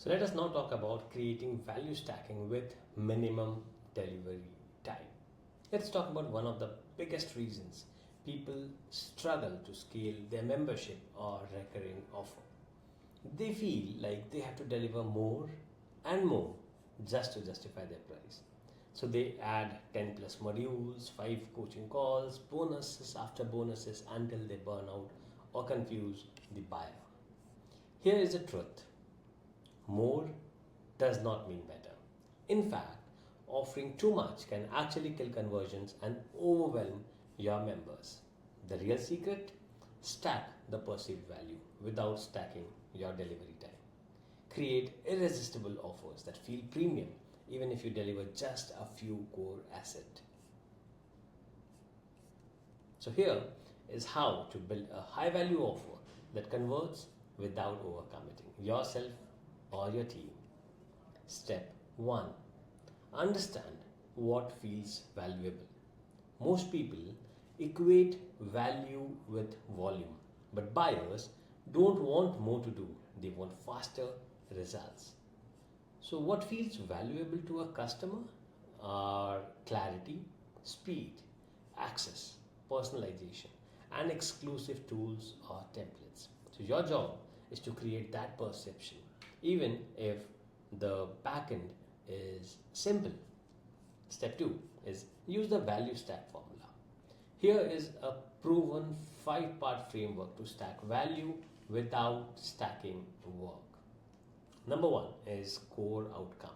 So let us now talk about creating value stacking with minimum delivery time. Let's talk about one of the biggest reasons people struggle to scale their membership or recurring offer. They feel like they have to deliver more and more just to justify their price. So they add 10 plus modules, 5 coaching calls, bonuses after bonuses until they burn out or confuse the buyer. Here is the truth: more does not mean better. In fact, offering too much can actually kill conversions and overwhelm your members. The real secret: stack the perceived value without stacking your delivery time. Create irresistible offers that feel premium even if you deliver just a few core assets. So here is how to build a high value offer that converts without overcommitting yourself or your team. Step 1. Understand what feels valuable. Most people equate value with volume, but buyers don't want more to do, they want faster results. So, what feels valuable to a customer are clarity, speed, access, personalization, and exclusive tools or templates. So, your job is to create that perception, even if the backend is simple. Step 2 is use the value stack formula. Here is a proven 5-part framework to stack value without stacking work. Number 1 is core outcome.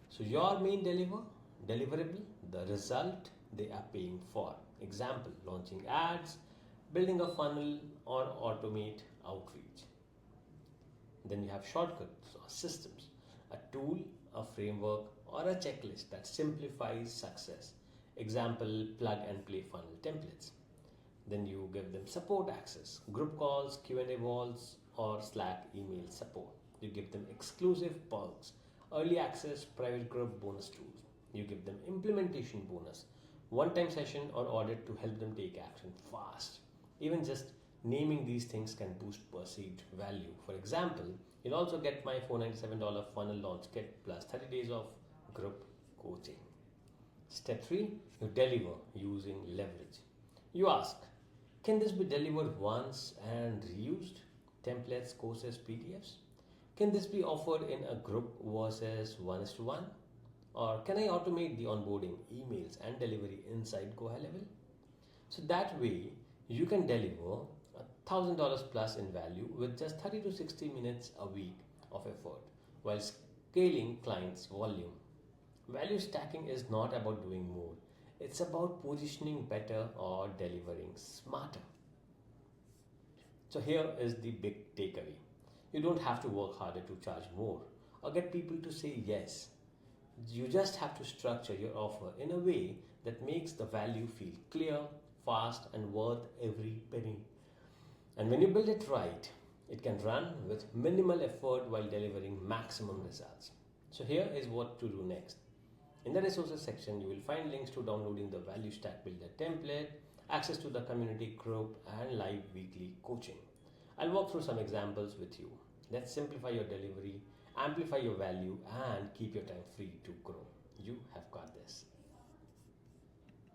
So your main deliverable, the result they are paying for. Example, launching ads, building a funnel, or automate outreach. Then you have shortcuts or systems, a tool, a framework, or a checklist that simplifies success. Example, plug and play funnel templates. Then you give them support access, group calls, Q&A walls, or Slack email support. You give them exclusive perks, early access, private group, bonus tools. You give them implementation bonus, one-time session or audit to help them take action fast. Even just naming these things can boost perceived value. For example, you'll also get my $497 funnel launch kit plus 30 days of group coaching. Step 3, you deliver using leverage. You ask, can this be delivered once and reused? Templates, courses, PDFs? Can this be offered in a group versus 1:1? Or can I automate the onboarding, emails, and delivery inside Go High Level? So that way, you can deliver $1,000 plus in value with just 30 to 60 minutes a week of effort while scaling clients' volume. Value stacking is not about doing more, it's about positioning better or delivering smarter. So, here is the big takeaway: you don't have to work harder to charge more or get people to say yes. You just have to structure your offer in a way that makes the value feel clear, fast, and worth every penny. And when you build it right, it can run with minimal effort while delivering maximum results. So, here is what to do next. In the resources section, you will find links to downloading the Value Stack Builder template, access to the community group, and live weekly coaching. I'll walk through some examples with you. Let's simplify your delivery, amplify your value, and keep your time free to grow. You have got this.